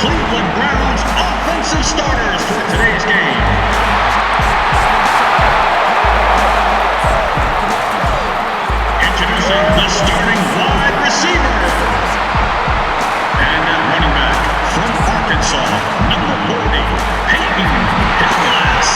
Cleveland Browns offensive starters for today's game. Introducing the starting wide receiver. And at running back from Arkansas, number 40, Peyton Hillis.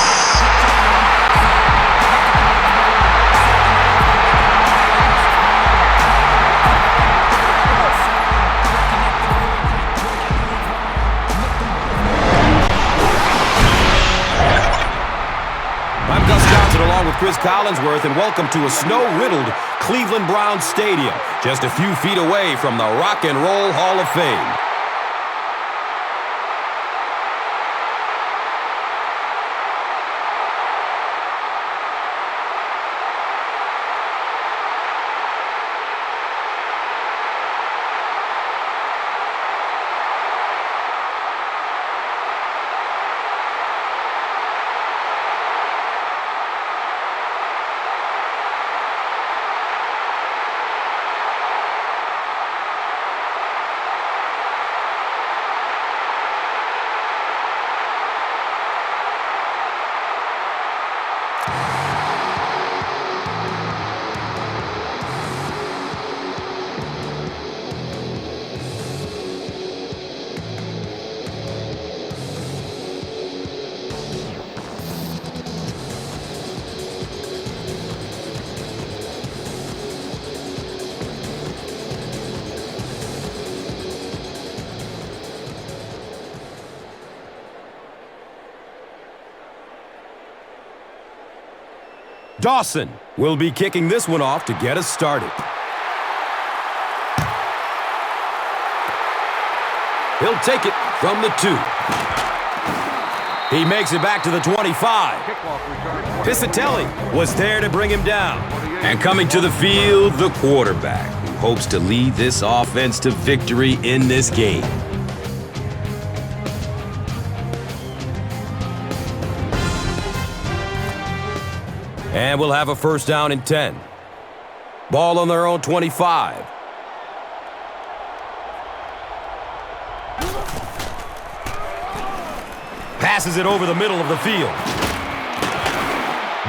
Along with Chris Collinsworth, and welcome to a snow-riddled Cleveland Browns stadium, just a few feet away from the Rock and Roll Hall of Fame. Dawson will be kicking this one off to get us started. He'll take it from the 2. He makes it back to the 25. Piscitelli was there to bring him down. And coming to the field, the quarterback, who hopes to lead this offense to victory in this game. And we'll have a first down and 10. Ball on their own 25. Passes it over the middle of the field.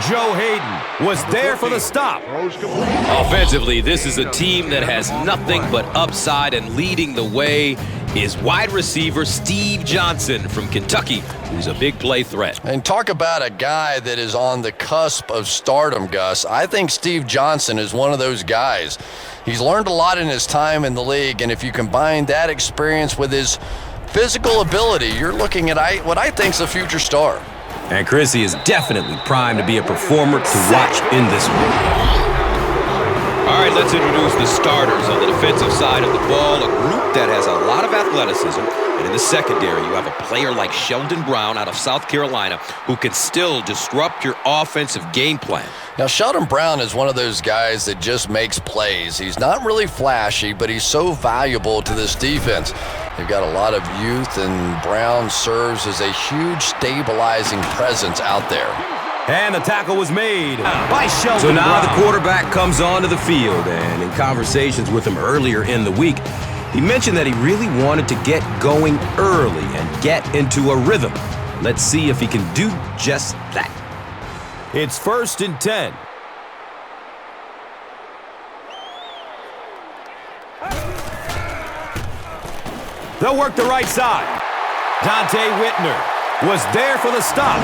Joe Hayden was there for the stop. Offensively, this is a team that has nothing but upside, and leading the way is wide receiver Steve Johnson from Kentucky, who's a big play threat. And talk about a guy that is on the cusp of stardom, Gus. I think Steve Johnson is one of those guys. He's learned a lot in his time in the league, and if you combine that experience with his physical ability, you're looking at what I think is a future star. And Chrissy is definitely primed to be a performer to watch in this one. All right, let's introduce the starters on the defensive side of the ball, a group that has a lot of athleticism. And in the secondary, you have a player like Sheldon Brown out of South Carolina who can still disrupt your offensive game plan. Now, Sheldon Brown is one of those guys that just makes plays. He's not really flashy, but he's so valuable to this defense. They've got a lot of youth, and Brown serves as a huge stabilizing presence out there. And the tackle was made by Sheldon. So now the quarterback comes onto the field, and in conversations with him earlier in the week, he mentioned that he really wanted to get going early and get into a rhythm. Let's see if he can do just that. It's first and 10. They'll work the right side. Dante Whitner was there for the stop.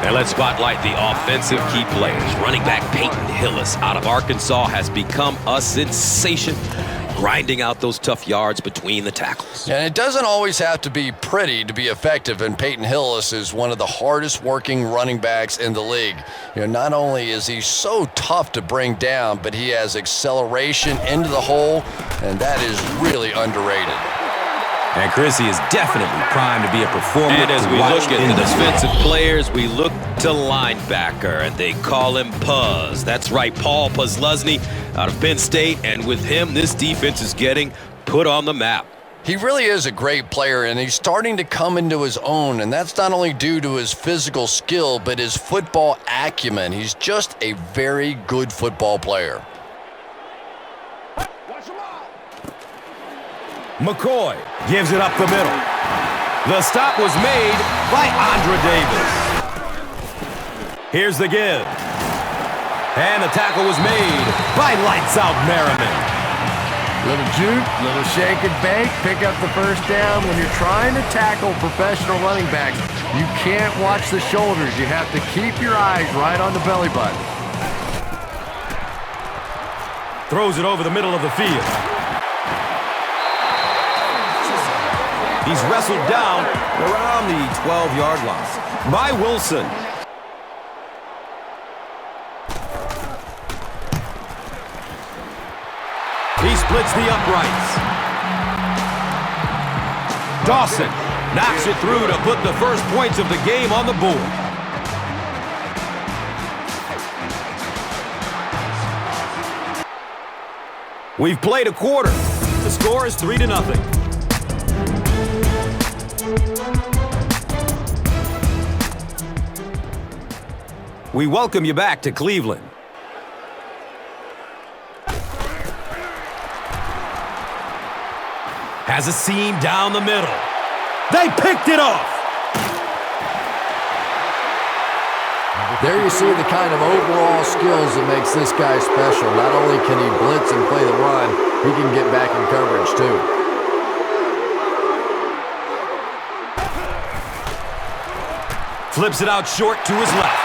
And let's spotlight the offensive key players. Running back Peyton Hillis out of Arkansas has become a sensation, grinding out those tough yards between the tackles. And it doesn't always have to be pretty to be effective, and Peyton Hillis is one of the hardest working running backs in the league. You know, not only is he so tough to bring down, but he has acceleration into the hole, and that is really underrated. And Chrissy is definitely primed to be a performer. And as we look at the defensive players, we look to linebacker, and they call him Puz. That's right, Paul Posluszny out of Penn State, and with him, this defense is getting put on the map. He really is a great player, and he's starting to come into his own, and that's not only due to his physical skill, but his football acumen. He's just a very good football player. McCoy gives it up the middle. The stop was made by Andre Davis. Here's the give. And the tackle was made by Lights Out Merriman. Little juke, little shake and bake, pick up the first down. When you're trying to tackle professional running backs, you can't watch the shoulders. You have to keep your eyes right on the belly button. Throws it over the middle of the field. He's wrestled down around the 12-yard line by Wilson. He splits the uprights. Dawson knocks it through to put the first points of the game on the board. We've played a quarter. The score is 3-0. We welcome you back to Cleveland. Has a seam down the middle. They picked it off. There you see the kind of overall skills that makes this guy special. Not only can he blitz and play the run, he can get back in coverage too. Flips it out short to his left.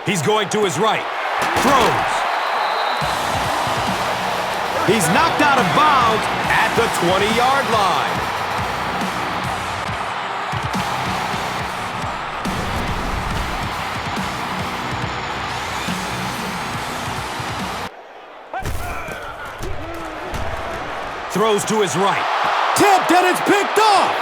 He's going to his right. Throws. He's knocked out of bounds at the 20-yard line. Throws to his right. Tipped and it's picked off.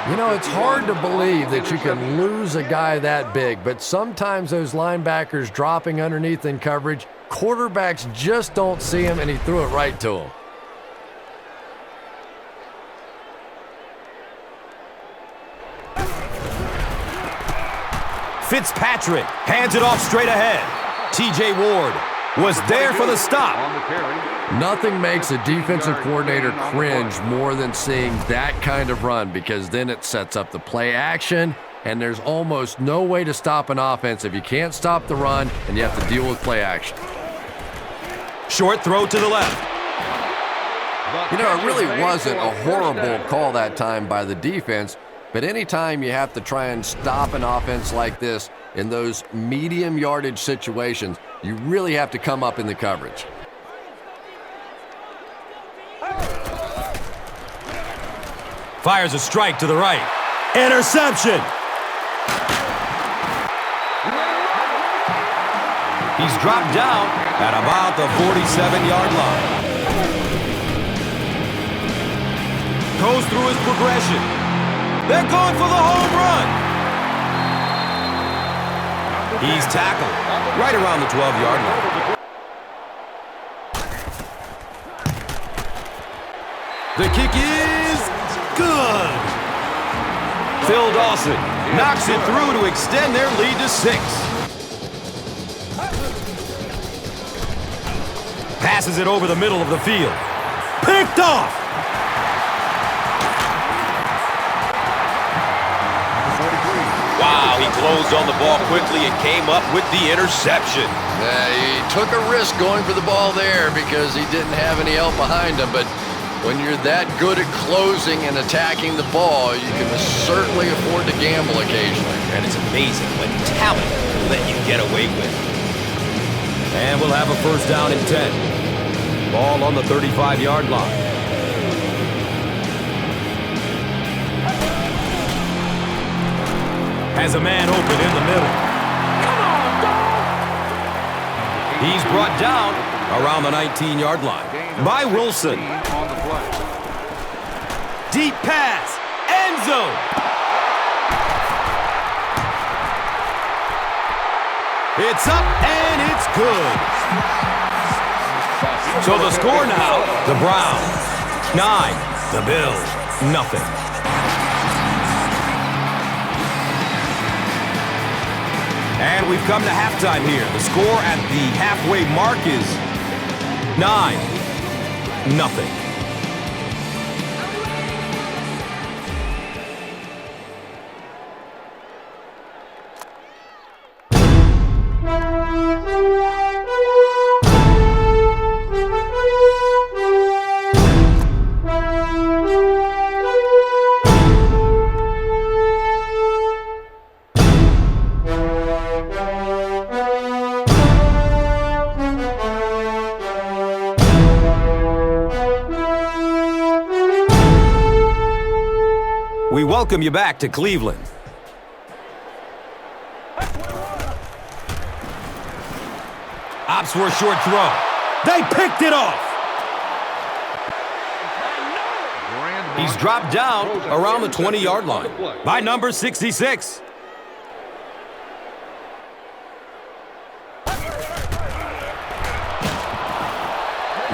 You know, it's hard to believe that you can lose a guy that big, but sometimes those linebackers dropping underneath in coverage, quarterbacks just don't see him, and he threw it right to him. Fitzpatrick hands it off straight ahead. T.J. Ward was there for the stop. Nothing makes a defensive coordinator cringe more than seeing that kind of run, because then it sets up the play action, and there's almost no way to stop an offense if you can't stop the run and you have to deal with play action. Short throw to the left. You know, it really wasn't a horrible call that time by the defense, but anytime you have to try and stop an offense like this in those medium yardage situations, you really have to come up in the coverage. Fires a strike to the right. Interception. He's dropped down at about the 47-yard line. Goes through his progression. They're going for the home run. He's tackled right around the 12-yard line. The kick is good. Phil Dawson knocks it through to extend their lead to 6. Passes it over the middle of the field. Picked off. Wow, he closed on the ball quickly and came up with the interception. He took a risk going for the ball there because he didn't have any help behind him, but when you're that good at closing and attacking the ball, you can certainly afford to gamble occasionally. And it's amazing what talent will let you get away with. And we'll have a first down and 10. Ball on the 35-yard line. Has a man open in the middle. Come on, dog! He's brought down around the 19-yard line by Wilson. Deep pass, end zone. It's up and it's good. So the score now, the Browns 9, the Bills nothing. And we've come to halftime here. The score at the halfway mark is 9-0. We welcome you back to Cleveland. Ops for a short throw. They picked it off. He's dropped down around the 20-yard line by number 66.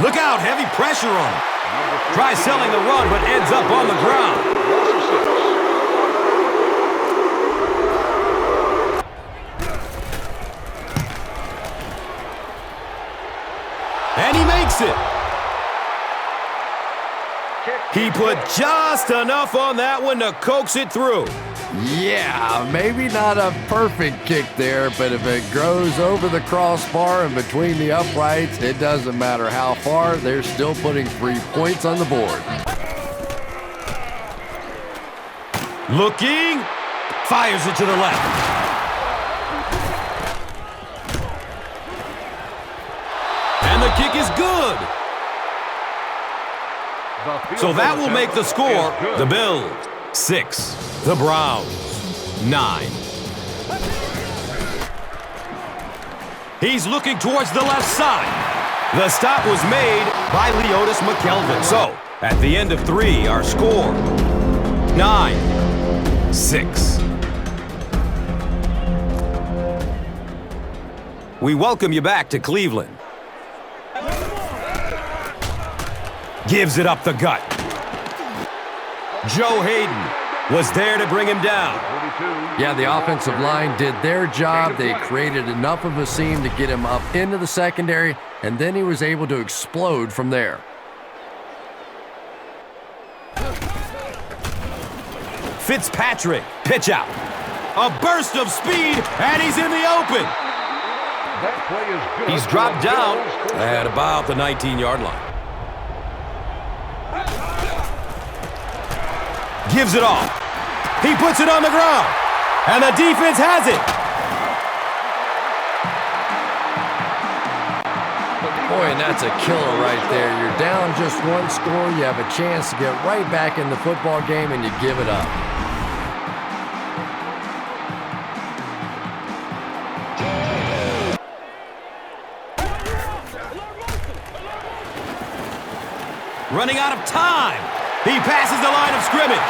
Look out, heavy pressure on him. Tries selling the run, but ends up on the ground. And he makes it. He put just enough on that one to coax it through. Yeah, maybe not a perfect kick there, but if it goes over the crossbar and between the uprights, it doesn't matter how far, they're still putting 3 points on the board. Looking, fires it to the left. And the kick is good. So that will make the score the Bills 6, the Browns 9. He's looking towards the left side. The stop was made by Leotis McKelvin. So at the end of 3, our score 9-6. We welcome you back to Cleveland. Gives it up the gut. Joe Hayden was there to bring him down. Yeah, the offensive line did their job. They created enough of a seam to get him up into the secondary, and then he was able to explode from there. Fitzpatrick, pitch out. A burst of speed, and he's in the open. He's dropped down at about the 19-yard line. Gives it off. He puts it on the ground. And the defense has it. Boy, and that's a killer right there. You're down just 1 score. You have a chance to get right back in the football game, and you give it up. Running out of time. He passes the line of scrimmage.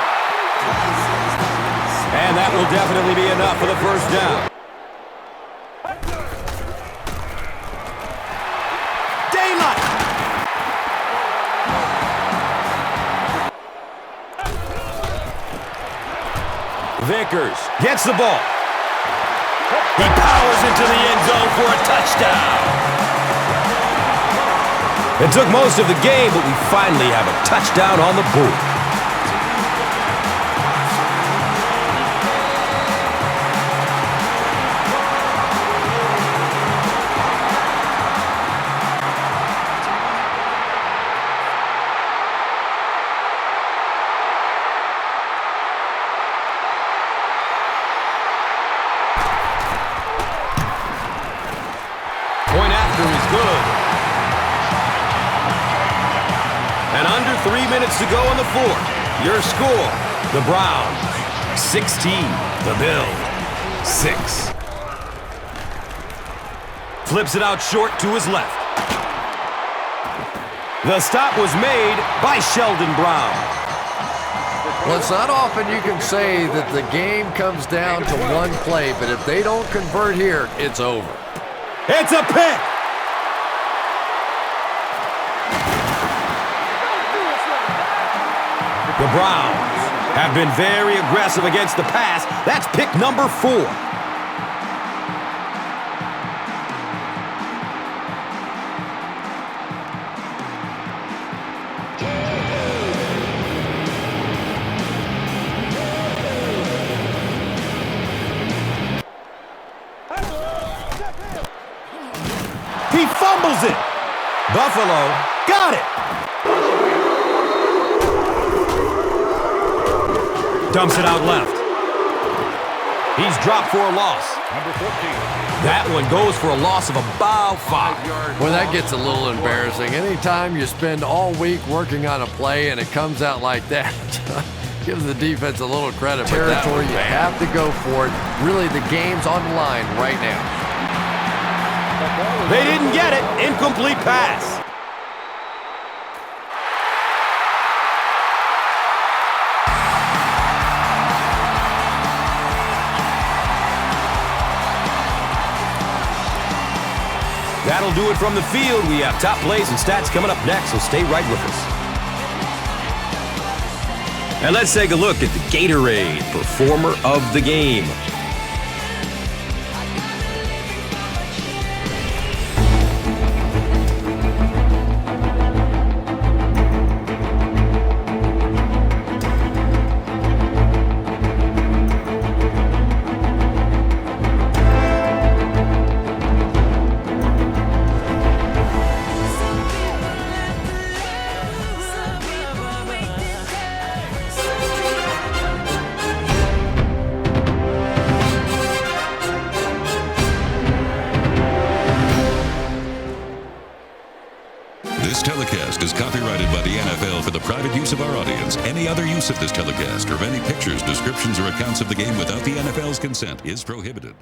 And that will definitely be enough for the first down. Daylight. Vickers gets the ball. He powers into the end zone for a touchdown. It took most of the game, but we finally have a touchdown on the board. Point after is good. And under 3 minutes to go in the fourth. Your score, the Browns 16, the Bills 6. Flips it out short to his left. The stop was made by Sheldon Brown. Well, it's not often you can say that the game comes down to one play, but if they don't convert here, it's over. It's a pick. The Browns have been very aggressive against the pass. That's pick number 4. He fumbles it. Buffalo got it. Dumps it out left. He's dropped for a loss. Number 14. That one goes for a loss of about 5. Well, that gets a little embarrassing. Anytime you spend all week working on a play and it comes out like that, gives the defense a little credit. Territory, you have to go for it. Really, the game's on the line right now. They didn't get it. Incomplete pass. That'll do it from the field. We have top plays and stats coming up next, so stay right with us. And let's take a look at the Gatorade Performer of the Game. This telecast is copyrighted by the NFL for the private use of our audience. Any other use of this telecast or of any pictures, descriptions, or accounts of the game without the NFL's consent is prohibited.